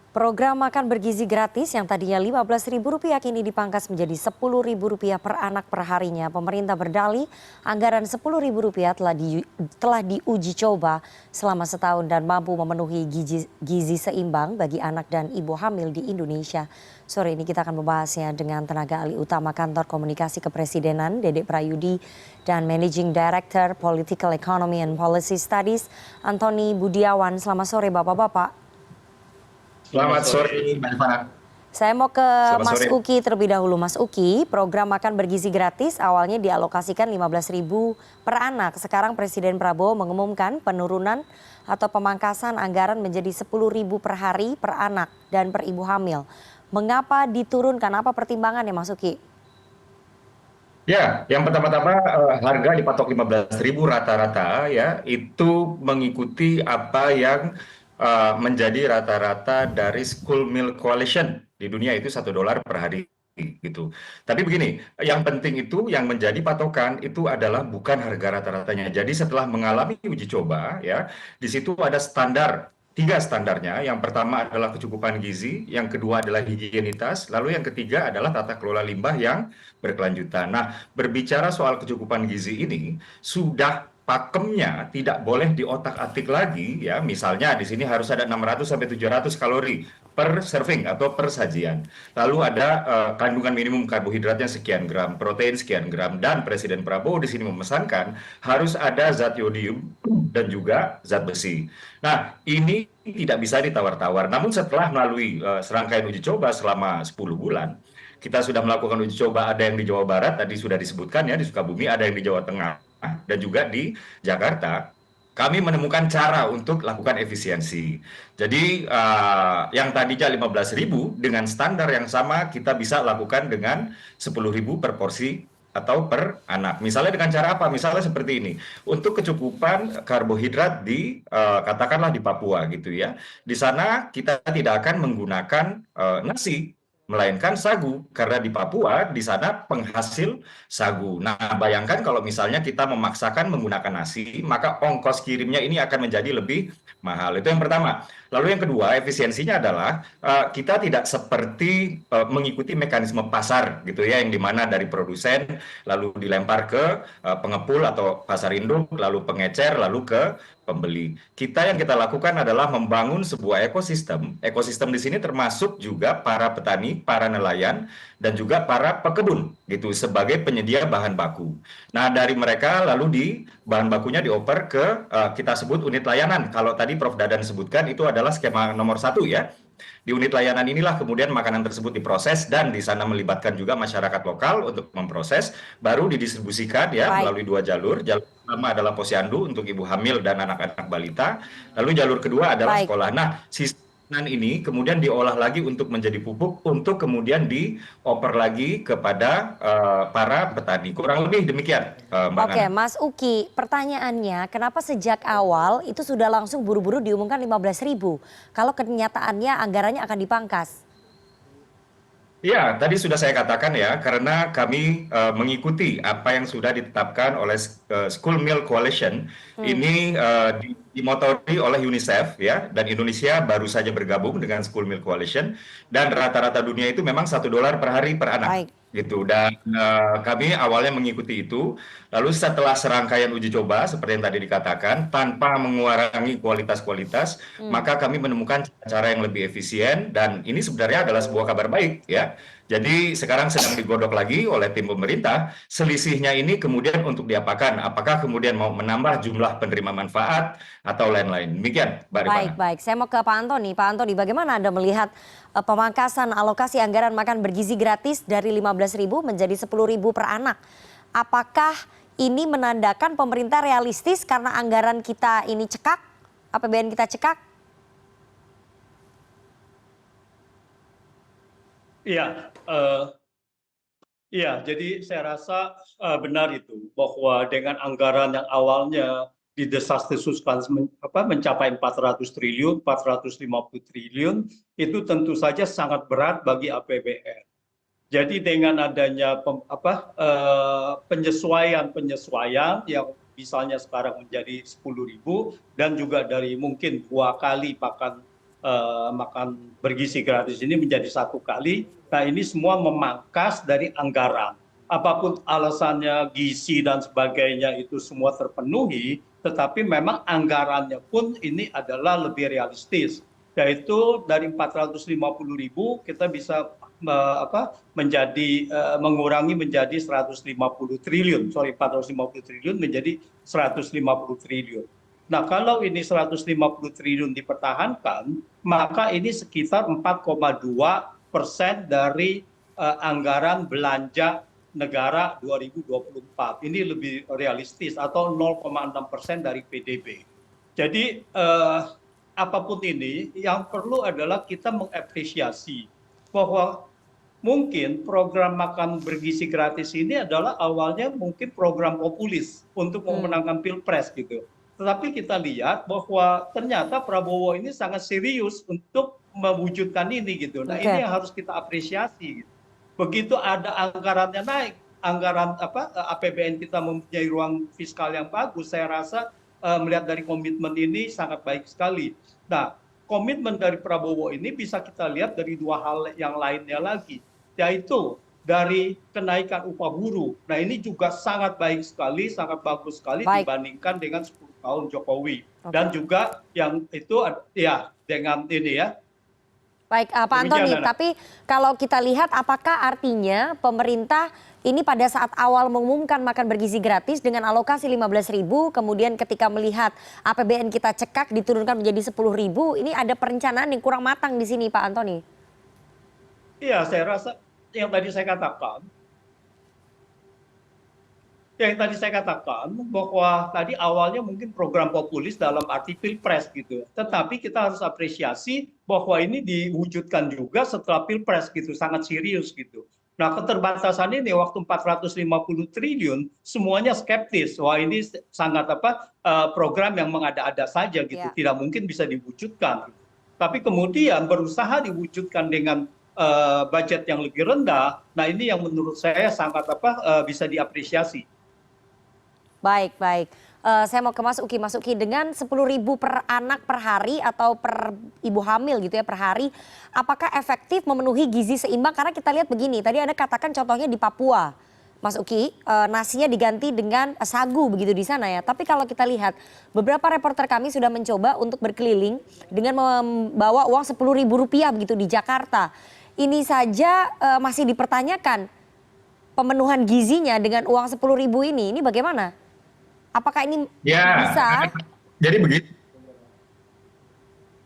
Program makan bergizi gratis yang tadinya Rp15.000 kini dipangkas menjadi Rp10.000 per anak per harinya. Pemerintah berdalih anggaran Rp10.000 telah diuji coba selama setahun dan mampu memenuhi gizi seimbang bagi anak dan ibu hamil di Indonesia. Sore ini kita akan membahasnya dengan tenaga ahli utama Kantor Komunikasi Kepresidenan Dedek Prayudi dan Managing Director Political Economy and Policy Studies Antoni Budiawan. Selamat sore Bapak-Bapak. Selamat sore, Mbak Rifana. Saya mau ke Selamat Mas sore. Uki terlebih dahulu. Mas Uki, program makan bergizi gratis awalnya dialokasikan Rp15.000 per anak. Sekarang Presiden Prabowo mengumumkan penurunan atau pemangkasan anggaran menjadi Rp10.000 per hari per anak dan per ibu hamil. Mengapa diturunkan? Apa pertimbangannya Mas Uki? Ya, yang pertama-tama harga dipatok 15.000 rata-rata ya, itu mengikuti apa yang menjadi rata-rata dari School Meal Coalition di dunia itu $1 per hari gitu. Tapi begini, yang penting itu yang menjadi patokan itu adalah bukan harga rata-ratanya. Jadi setelah mengalami uji coba ya, di situ ada standar. Tiga standarnya, yang pertama adalah kecukupan gizi, yang kedua adalah higienitas, lalu yang ketiga adalah tata kelola limbah yang berkelanjutan. Nah, berbicara soal kecukupan gizi ini, sudah pakemnya tidak boleh diotak-atik lagi ya. Misalnya di sini harus ada 600 sampai 700 kalori per serving atau per sajian. Lalu ada kandungan minimum karbohidratnya sekian gram, protein sekian gram, dan Presiden Prabowo di sini memesankan harus ada zat yodium dan juga zat besi. Nah, ini tidak bisa ditawar-tawar. Namun setelah melalui serangkaian uji coba selama 10 bulan, kita sudah melakukan uji coba, ada yang di Jawa Barat, tadi sudah disebutkan ya, di Sukabumi, ada yang di Jawa Tengah, dan juga di Jakarta. Kami menemukan cara untuk lakukan efisiensi. Jadi yang tadinya 15.000 dengan standar yang sama kita bisa lakukan dengan 10.000 per porsi atau per anak. Misalnya dengan cara apa? Misalnya seperti ini. Untuk kecukupan karbohidrat di katakanlah di Papua gitu ya. Di sana kita tidak akan menggunakan nasi, melainkan sagu, karena di Papua di sana penghasil sagu. Nah, bayangkan kalau misalnya kita memaksakan menggunakan nasi, maka ongkos kirimnya ini akan menjadi lebih mahal. Itu yang pertama. Lalu yang kedua, efisiensinya adalah kita tidak seperti mengikuti mekanisme pasar gitu ya, yang dimana dari produsen lalu dilempar ke pengepul atau pasar induk, lalu pengecer, lalu ke pembeli. Yang kita lakukan adalah membangun sebuah ekosistem. Ekosistem di sini termasuk juga para petani, para nelayan, dan juga para pekebun gitu sebagai penyedia bahan baku. Nah, dari mereka lalu bahan bakunya dioper ke kita sebut unit layanan. Kalau tadi Prof Dadan sebutkan itu adalah skema nomor 1 ya. Di unit layanan inilah kemudian makanan tersebut diproses dan di sana melibatkan juga masyarakat lokal untuk memproses, baru didistribusikan ya melalui 2 jalur. Jalur pertama adalah posyandu untuk ibu hamil dan anak-anak balita, lalu jalur kedua adalah sekolah. Nah, sisa ini kemudian diolah lagi untuk menjadi pupuk untuk kemudian dioper lagi kepada para petani. Kurang lebih demikian, Mbak Oke, Nana. Mas Uki, pertanyaannya kenapa sejak awal itu sudah langsung buru-buru diumumkan 15.000? Kalau kenyataannya anggarannya akan dipangkas. Ya, tadi sudah saya katakan ya, karena kami mengikuti apa yang sudah ditetapkan oleh School Meal Coalition. Ini dimotori oleh UNICEF ya, dan Indonesia baru saja bergabung dengan School Meal Coalition, dan rata-rata dunia itu memang $1 per hari per anak Baik, gitu. Dan kami awalnya mengikuti itu, lalu setelah serangkaian uji coba seperti yang tadi dikatakan, tanpa mengurangi kualitas-kualitas, maka kami menemukan cara yang lebih efisien, dan ini sebenarnya adalah sebuah kabar baik ya. Jadi sekarang sedang digodok lagi oleh tim pemerintah. Selisihnya ini kemudian untuk diapakan? Apakah kemudian mau menambah jumlah penerima manfaat atau lain-lain? Demikian, Mbak Rifana. baik. Saya mau ke Pak Antoni. Pak Antoni, bagaimana Anda melihat pemangkasan alokasi anggaran makan bergizi gratis dari 15.000 menjadi 10.000 per anak? Apakah ini menandakan pemerintah realistis karena anggaran kita ini cekak, APBN kita cekak? Iya, iya. Jadi saya rasa benar itu bahwa dengan anggaran yang awalnya didesas-desuskan mencapai 400 triliun, 450 triliun, itu tentu saja sangat berat bagi APBN. Jadi dengan adanya penyesuaian yang misalnya sekarang menjadi 10.000 dan juga dari mungkin 2 kali pakan makan bergizi gratis ini menjadi 1 kali. Nah, ini semua memangkas dari anggaran. Apapun alasannya, gizi dan sebagainya itu semua terpenuhi, tetapi memang anggarannya pun ini adalah lebih realistis. Yaitu dari 450.000 kita bisa mengurangi menjadi 150 triliun. Sorry, 450 triliun menjadi 150 triliun. Nah, kalau ini 150 triliun dipertahankan, maka ini sekitar 4,2% dari anggaran belanja negara 2024. Ini lebih realistis atau 0,6% dari PDB. Jadi apapun ini, yang perlu adalah kita mengapresiasi bahwa mungkin program makan bergizi gratis ini adalah awalnya mungkin program populis untuk memenangkan pilpres gitu. Tetapi kita lihat bahwa ternyata Prabowo ini sangat serius untuk mewujudkan ini gitu. Nah, ini yang harus kita apresiasi. Begitu ada anggarannya naik, anggaran APBN kita mempunyai ruang fiskal yang bagus, saya rasa melihat dari komitmen ini sangat baik sekali. Nah, komitmen dari Prabowo ini bisa kita lihat dari 2 hal yang lainnya lagi, yaitu dari kenaikan upah buruh. Nah, ini juga sangat baik sekali, sangat bagus sekali dibandingkan dengan 10 tahun Jokowi. Dan juga yang itu ya dengan ini ya. Baik, Pak Antoni, tapi kalau kita lihat apakah artinya pemerintah ini pada saat awal mengumumkan makan bergizi gratis dengan alokasi 15.000, kemudian ketika melihat APBN kita cekak diturunkan menjadi 10.000, ini ada perencanaan yang kurang matang di sini, Pak Antoni? Iya, saya rasa yang tadi saya katakan, bahwa tadi awalnya mungkin program populis dalam arti pilpres gitu. Tetapi kita harus apresiasi bahwa ini diwujudkan juga setelah pilpres gitu, sangat serius gitu. Nah, keterbatasan ini waktu 450 triliun semuanya skeptis. Wah, ini sangat program yang mengada-ada saja gitu, tidak mungkin bisa diwujudkan. Tapi kemudian berusaha diwujudkan dengan budget yang lebih rendah. Nah, ini yang menurut saya sangat bisa diapresiasi. Baik, baik. Saya mau ke Mas Uki. Mas Uki, dengan 10.000 per anak per hari atau per ibu hamil gitu ya per hari, apakah efektif memenuhi gizi seimbang? Karena kita lihat begini, tadi Anda katakan contohnya di Papua, Mas Uki, nasinya diganti dengan sagu begitu di sana ya. Tapi kalau kita lihat, beberapa reporter kami sudah mencoba untuk berkeliling dengan membawa uang Rp10.000 begitu di Jakarta. Ini saja masih dipertanyakan pemenuhan gizinya dengan uang Rp10.000 ini bagaimana? Apakah ini bisa? Jadi begitu.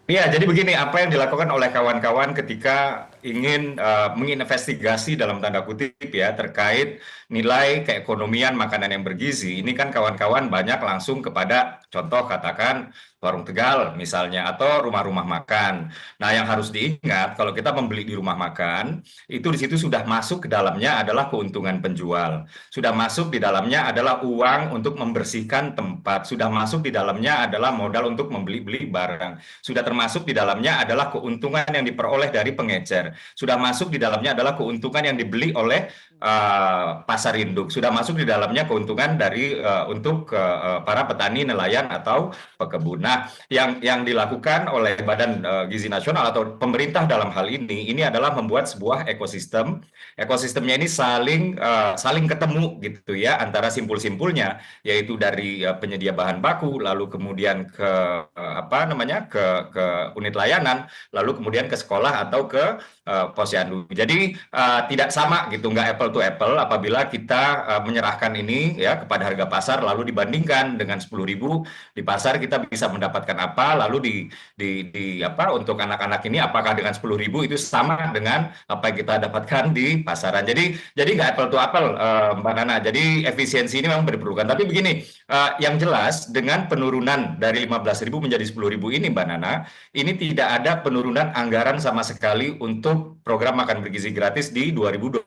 Iya, jadi begini, apa yang dilakukan oleh kawan-kawan ketika ingin menginvestigasi dalam tanda kutip ya terkait nilai keekonomian makanan yang bergizi, ini kan kawan-kawan banyak langsung kepada contoh katakan warung Tegal misalnya atau rumah-rumah makan. Nah, yang harus diingat kalau kita membeli di rumah makan, itu di situ sudah masuk ke dalamnya adalah keuntungan penjual. Sudah masuk di dalamnya adalah uang untuk membersihkan tempat, sudah masuk di dalamnya adalah modal untuk membeli-beli barang. Sudah termasuk di dalamnya adalah keuntungan yang diperoleh dari pengecer. Sudah masuk di dalamnya adalah keuntungan yang dibeli oleh pasar induk. Sudah masuk di dalamnya keuntungan dari untuk para petani, nelayan atau pekebun. Nah, yang dilakukan oleh Badan Gizi Nasional atau pemerintah dalam hal ini adalah membuat sebuah ekosistem. Ekosistemnya ini saling ketemu gitu ya antara simpul-simpulnya, yaitu dari penyedia bahan baku, lalu kemudian ke ke unit layanan, lalu kemudian ke sekolah atau ke posyandu. Jadi tidak sama gitu, nggak apple to apple apabila kita menyerahkan ini ya kepada harga pasar lalu dibandingkan dengan 10.000 di pasar kita bisa mendapatkan apa, lalu untuk anak-anak ini apakah dengan 10.000 itu sama dengan apa yang kita dapatkan di pasaran. Jadi nggak apple to apple, Mbak Nana. Jadi efisiensi ini memang diperlukan. Tapi begini, yang jelas dengan penurunan dari 15.000 menjadi 10.000 ini, Mbak Nana, ini tidak ada penurunan anggaran sama sekali untuk program makan bergizi gratis di 2025.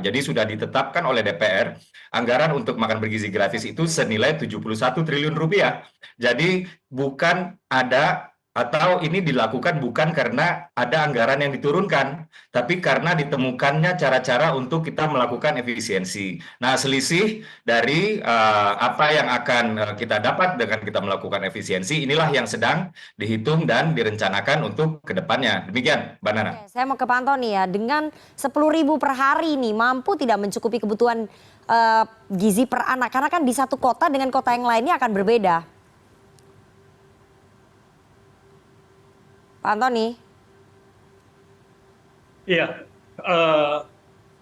Jadi sudah ditetapkan oleh DPR anggaran untuk makan bergizi gratis itu senilai 71 triliun rupiah. Jadi bukan ada Atau ini dilakukan bukan karena ada anggaran yang diturunkan, tapi karena ditemukannya cara-cara untuk kita melakukan efisiensi. Nah, selisih dari apa yang akan kita dapat dengan kita melakukan efisiensi, inilah yang sedang dihitung dan direncanakan untuk ke depannya. Demikian, Mbak Nana. Oke, saya mau ke Pak Antoni ya, dengan 10.000 per hari ini mampu tidak mencukupi kebutuhan gizi per anak? Karena kan di satu kota dengan kota yang lainnya akan berbeda. Pak Antoni. Iya,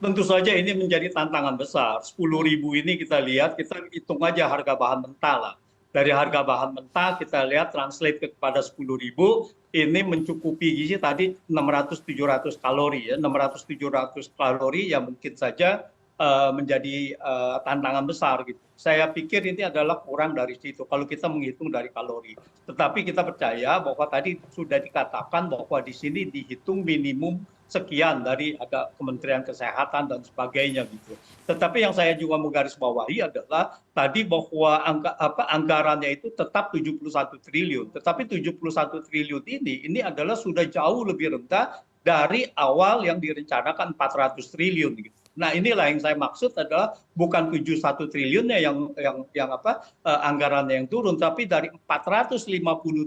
tentu saja ini menjadi tantangan besar. 10.000 ini kita lihat, kita hitung aja harga bahan mentah lah. Dari harga bahan mentah kita lihat translate kepada 10.000, ini mencukupi gizi tadi 600-700 kalori ya, 600-700 kalori yang mungkin saja menjadi tantangan besar gitu. Saya pikir ini adalah kurang dari situ kalau kita menghitung dari kalori. Tetapi kita percaya bahwa tadi sudah dikatakan bahwa di sini dihitung minimum sekian dari ada Kementerian Kesehatan dan sebagainya gitu. Tetapi yang saya juga menggarisbawahi adalah tadi bahwa anggarannya itu tetap 71 triliun. Tetapi 71 triliun ini adalah sudah jauh lebih rendah dari awal yang direncanakan 400 triliun gitu. Nah, inilah yang saya maksud adalah bukan 71 triliunnya anggarannya yang turun, tapi dari 450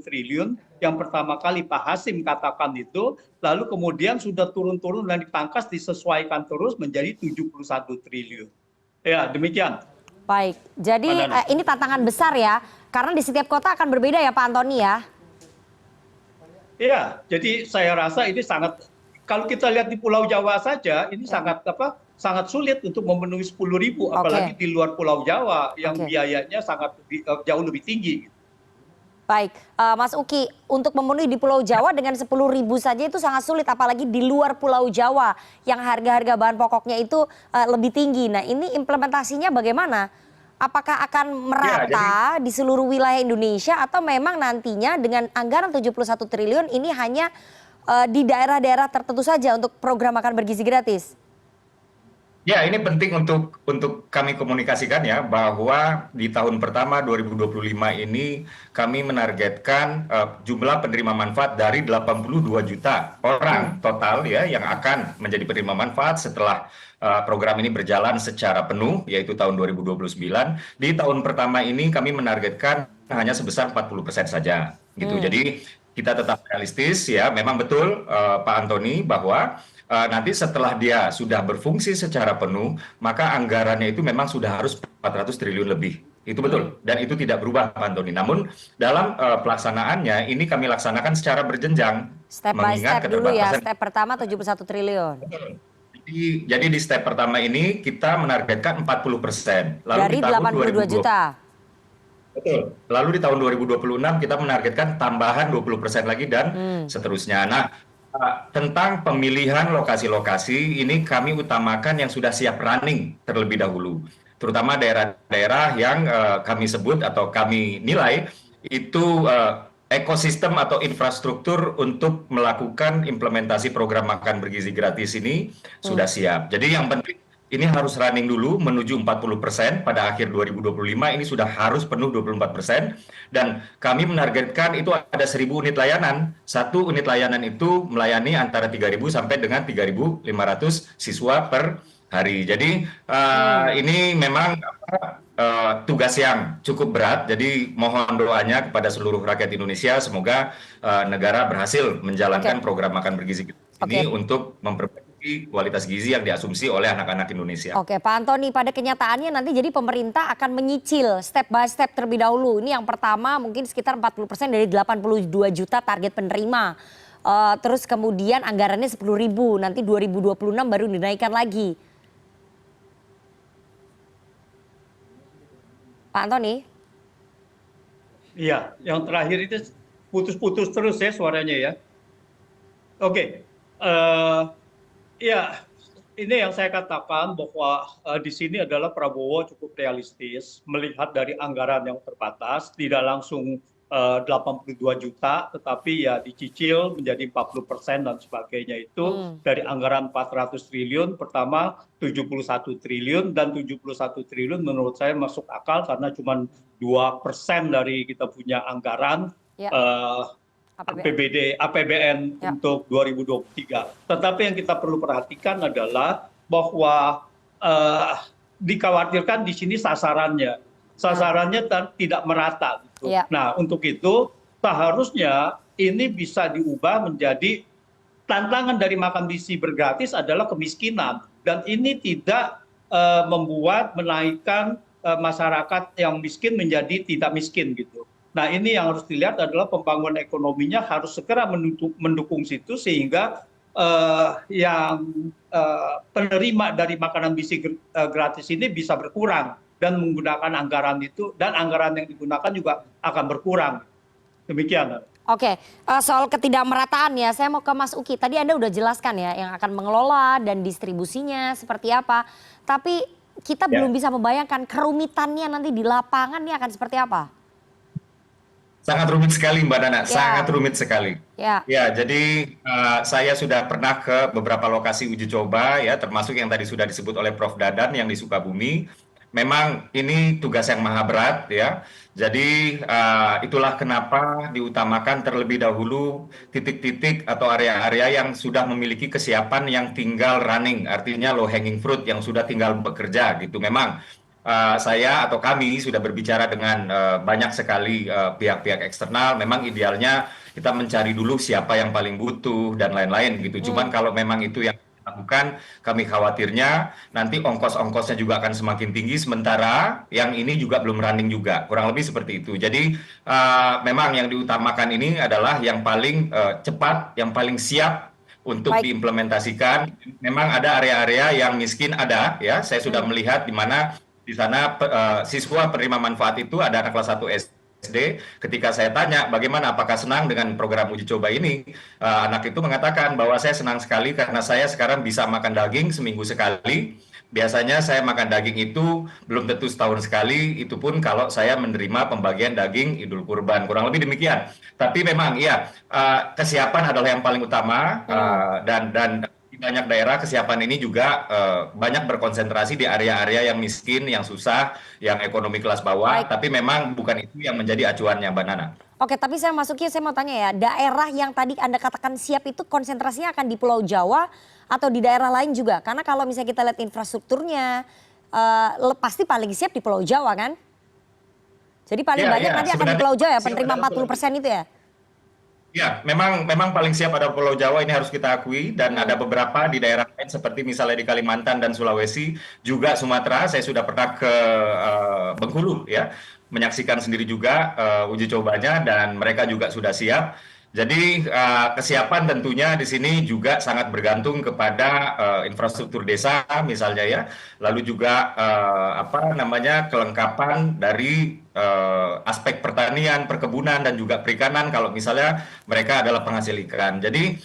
triliun yang pertama kali Pak Hasim katakan itu, lalu kemudian sudah turun-turun dan dipangkas disesuaikan terus menjadi 71 triliun. Ya, demikian. Baik, jadi ini tantangan besar ya, karena di setiap kota akan berbeda ya Pak Antoni ya. Iya, jadi saya rasa ini sangat, kalau kita lihat di Pulau Jawa saja, ini sangat sulit untuk memenuhi 10.000, apalagi di luar Pulau Jawa yang biayanya sangat jauh lebih tinggi. Baik, Mas Uki, untuk memenuhi di Pulau Jawa dengan 10.000 saja itu sangat sulit, apalagi di luar Pulau Jawa yang harga-harga bahan pokoknya itu lebih tinggi. Nah, ini implementasinya bagaimana? Apakah akan merata di seluruh wilayah Indonesia atau memang nantinya dengan anggaran 71 triliun ini hanya di daerah-daerah tertentu saja untuk program makan bergizi gratis? Ya, ini penting untuk kami komunikasikan ya, bahwa di tahun pertama 2025 ini kami menargetkan jumlah penerima manfaat dari 82 juta orang total ya yang akan menjadi penerima manfaat setelah program ini berjalan secara penuh, yaitu tahun 2029. Di tahun pertama ini kami menargetkan hanya sebesar 40% saja gitu. Jadi kita tetap realistis ya, memang betul Pak Antoni bahwa nanti setelah dia sudah berfungsi secara penuh, maka anggarannya itu memang sudah harus 400 triliun lebih. Itu betul, dan itu tidak berubah Pak Antoni. Namun dalam pelaksanaannya ini kami laksanakan secara berjenjang. Step by step dulu ya, step pertama 71 triliun. Jadi di step pertama ini kita menargetkan 40%. Dari 82 juta. Betul. Lalu di tahun 2026 kita menargetkan tambahan 20% lagi dan seterusnya. Nah, tentang pemilihan lokasi-lokasi ini kami utamakan yang sudah siap running terlebih dahulu, terutama daerah-daerah yang kami sebut atau kami nilai itu ekosistem atau infrastruktur untuk melakukan implementasi program makan bergizi gratis ini sudah siap. Jadi yang penting ini harus running dulu menuju 40%, pada akhir 2025 ini sudah harus penuh 24%, dan kami menargetkan itu ada 1.000 unit layanan. Satu unit layanan itu melayani antara 3.000 sampai dengan 3.500 siswa per hari. Jadi ini memang tugas yang cukup berat, jadi mohon doanya kepada seluruh rakyat Indonesia, semoga negara berhasil menjalankan program makan bergizi ini untuk memperbaiki kualitas gizi yang diasumsi oleh anak-anak Indonesia. Oke, Pak Antoni, pada kenyataannya nanti jadi pemerintah akan menyicil step by step terlebih dahulu. Ini yang pertama mungkin sekitar 40% dari 82 juta target penerima. Terus kemudian anggarannya 10.000, nanti 2026 baru dinaikkan lagi. Pak Antoni? Iya, yang terakhir itu putus-putus terus ya suaranya ya. Oke. Ya, ini yang saya katakan bahwa di sini adalah Prabowo cukup realistis melihat dari anggaran yang terbatas, tidak langsung 82 juta, tetapi ya dicicil menjadi 40% dan sebagainya itu dari anggaran 400 triliun, pertama 71 triliun, dan 71 triliun menurut saya masuk akal karena cuma 2% dari kita punya anggaran. APBN Ya. untuk 2023. Tetapi yang kita perlu perhatikan adalah bahwa dikhawatirkan di sini sasarannya tidak merata gitu. Ya. Nah, untuk itu seharusnya ini bisa diubah menjadi tantangan dari makan gizi bergratis adalah kemiskinan, dan ini tidak menaikkan masyarakat yang miskin menjadi tidak miskin gitu. Nah, ini yang harus dilihat adalah pembangunan ekonominya harus segera mendukung situ sehingga yang penerima dari makanan gizi gratis ini bisa berkurang dan menggunakan anggaran itu, dan anggaran yang digunakan juga akan berkurang. Demikian. Oke, soal ketidakmerataan ya, saya mau ke Mas Uki. Tadi Anda udah jelaskan ya yang akan mengelola dan distribusinya seperti apa. Tapi kita belum bisa membayangkan kerumitannya nanti di lapangan ini akan seperti apa. Sangat rumit sekali Mbak Nana, Ya. sangat rumit sekali. Ya, Ya, jadi saya sudah pernah ke beberapa lokasi uji coba ya, termasuk yang tadi sudah disebut oleh Prof. Dadan yang di Sukabumi. Memang ini tugas yang maha berat ya. Jadi itulah kenapa diutamakan terlebih dahulu titik-titik atau area-area yang sudah memiliki kesiapan yang tinggal running, artinya low hanging fruit yang sudah tinggal bekerja gitu. Memang saya atau kami sudah berbicara dengan banyak sekali pihak-pihak eksternal. Memang idealnya kita mencari dulu siapa yang paling butuh dan lain-lain gitu. Cuman kalau memang itu yang lakukan, kami khawatirnya nanti ongkos-ongkosnya juga akan semakin tinggi, sementara yang ini juga belum running juga, kurang lebih seperti itu. Jadi memang yang diutamakan ini adalah yang paling cepat, yang paling siap untuk diimplementasikan. Memang ada area-area yang miskin ada ya, saya sudah melihat di mana di sana siswa penerima manfaat itu ada anak kelas 1 SD. Ketika saya tanya bagaimana, apakah senang dengan program uji coba ini, anak itu mengatakan bahwa saya senang sekali karena saya sekarang bisa makan daging seminggu sekali. Biasanya saya makan daging itu belum tentu setahun sekali, itu pun kalau saya menerima pembagian daging Idul Kurban, kurang lebih demikian. Tapi memang ya kesiapan adalah yang paling utama, dan di banyak daerah kesiapan ini juga banyak berkonsentrasi di area-area yang miskin, yang susah, yang ekonomi kelas bawah. Tapi memang bukan itu yang menjadi acuannya, Mbak Nana. oke, tapi saya mau tanya ya, daerah yang tadi Anda katakan siap itu konsentrasinya akan di Pulau Jawa atau di daerah lain juga? Karena kalau misalnya kita lihat infrastrukturnya, pasti paling siap di Pulau Jawa kan? Jadi paling banyak nanti akan di Pulau Jawa ya, penerima 40% itu ya? Ya, memang paling siap ada Pulau Jawa, ini harus kita akui, dan ada beberapa di daerah lain seperti misalnya di Kalimantan dan Sulawesi, juga Sumatera. Saya sudah pernah ke Bengkulu ya, menyaksikan sendiri juga uji cobanya, dan mereka juga sudah siap. Jadi kesiapan tentunya di sini juga sangat bergantung kepada infrastruktur desa misalnya ya, lalu juga kelengkapan dari aspek pertanian, perkebunan dan juga perikanan kalau misalnya mereka adalah penghasil ikan. Jadi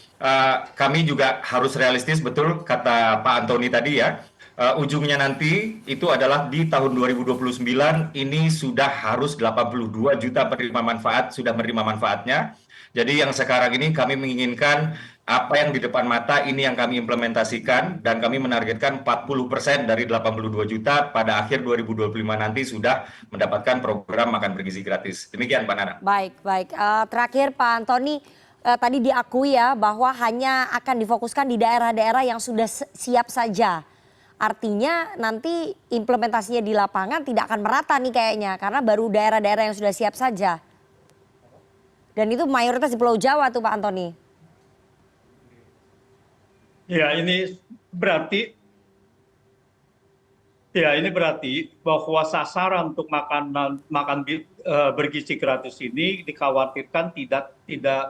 kami juga harus realistis, betul kata Pak Antoni tadi ya. Ujungnya nanti itu adalah di tahun 2029 ini sudah harus 82 juta penerima manfaat sudah menerima manfaatnya. Jadi yang sekarang ini kami menginginkan apa yang di depan mata ini yang kami implementasikan, dan kami menargetkan 40% dari 82 juta pada akhir 2025 nanti sudah mendapatkan program makan bergizi gratis. Demikian Pak Nana. Baik. Terakhir Pak Antoni, tadi diakui ya bahwa hanya akan difokuskan di daerah-daerah yang sudah siap saja. Artinya nanti implementasinya di lapangan tidak akan merata nih kayaknya, karena baru daerah-daerah yang sudah siap saja. Dan itu mayoritas di Pulau Jawa tuh Pak Antoni. Ya, ini berarti bahwa sasaran untuk makan bergizi gratis ini dikhawatirkan tidak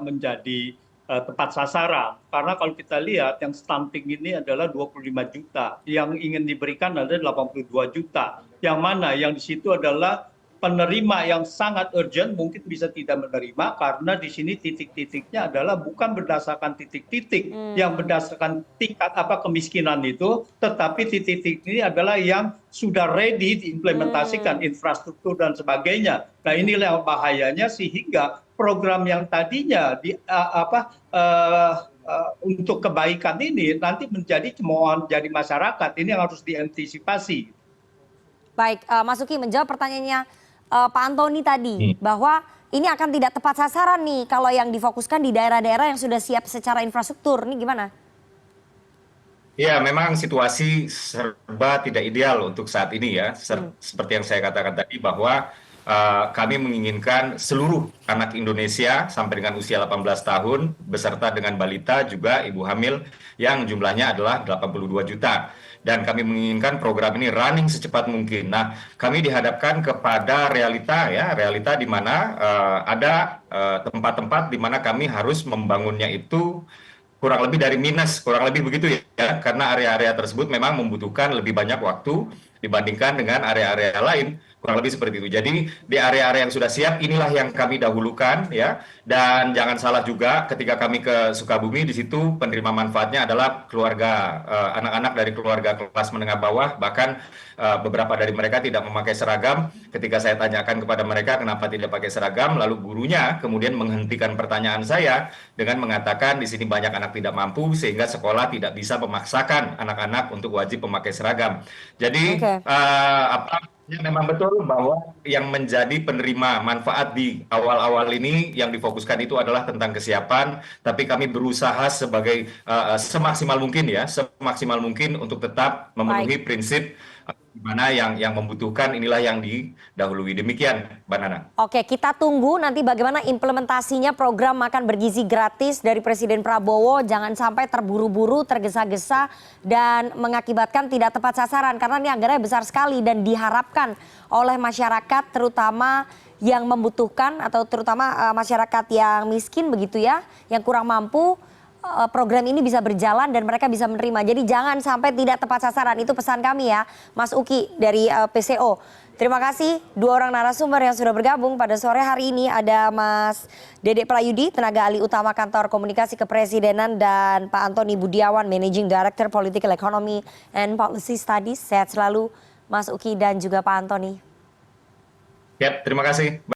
menjadi tepat sasaran. Karena kalau kita lihat yang stunting ini adalah 25 juta, yang ingin diberikan adalah 82 juta. Yang mana yang di situ adalah penerima yang sangat urgent mungkin bisa tidak menerima, karena di sini titik-titiknya adalah bukan berdasarkan titik-titik yang berdasarkan tingkat kemiskinan itu, tetapi titik-titik ini adalah yang sudah ready diimplementasikan infrastruktur dan sebagainya. Nah, inilah bahayanya, sehingga program yang tadinya untuk kebaikan ini nanti menjadi cemoohan jadi masyarakat. Ini yang harus diantisipasi. Baik, Mas Uki menjawab pertanyaannya Pak Antoni tadi, bahwa ini akan tidak tepat sasaran nih kalau yang difokuskan di daerah-daerah yang sudah siap secara infrastruktur. Ini gimana? Ya, memang situasi serba tidak ideal untuk saat ini ya. Seperti yang saya katakan tadi bahwa kami menginginkan seluruh anak Indonesia sampai dengan usia 18 tahun beserta dengan balita juga ibu hamil yang jumlahnya adalah 82 juta. Dan kami menginginkan program ini running secepat mungkin. Nah, kami dihadapkan kepada realita ya, realita di mana ada tempat-tempat di mana kami harus membangunnya itu kurang lebih dari minus, kurang lebih begitu ya, karena area-area tersebut memang membutuhkan lebih banyak waktu dibandingkan dengan area-area lain, kurang lebih seperti itu. Jadi di area-area yang sudah siap inilah yang kami dahulukan ya, dan jangan salah juga ketika kami ke Sukabumi di situ penerima manfaatnya adalah keluarga anak-anak dari keluarga kelas menengah bawah, bahkan beberapa dari mereka tidak memakai seragam. Ketika saya tanyakan kepada mereka kenapa tidak pakai seragam, lalu gurunya kemudian menghentikan pertanyaan saya dengan mengatakan di sini banyak anak tidak mampu sehingga sekolah tidak bisa memaksakan anak-anak untuk wajib memakai seragam. Jadi memang betul bahwa yang menjadi penerima manfaat di awal-awal ini yang difokuskan itu adalah tentang kesiapan, tapi kami berusaha sebagai semaksimal mungkin ya, semaksimal mungkin untuk tetap memenuhi prinsip di mana yang membutuhkan inilah yang didahului. Demikian, Mbak Nana. Oke, kita tunggu nanti bagaimana implementasinya program makan bergizi gratis dari Presiden Prabowo. Jangan sampai terburu-buru, tergesa-gesa, dan mengakibatkan tidak tepat sasaran. Karena ini anggarannya besar sekali dan diharapkan oleh masyarakat terutama yang membutuhkan atau terutama masyarakat yang miskin begitu ya, yang kurang mampu. Program ini bisa berjalan dan mereka bisa menerima. Jadi jangan sampai tidak tepat sasaran. Itu pesan kami ya, Mas Uki dari PCO. Terima kasih dua orang narasumber yang sudah bergabung pada sore hari ini. Ada Mas Dede Prayudi, tenaga ahli utama Kantor Komunikasi Kepresidenan, dan Pak Antoni Budiawan, Managing Director Political Economy and Policy Studies. Sehat selalu Mas Uki dan juga Pak Antoni. Ya, terima kasih.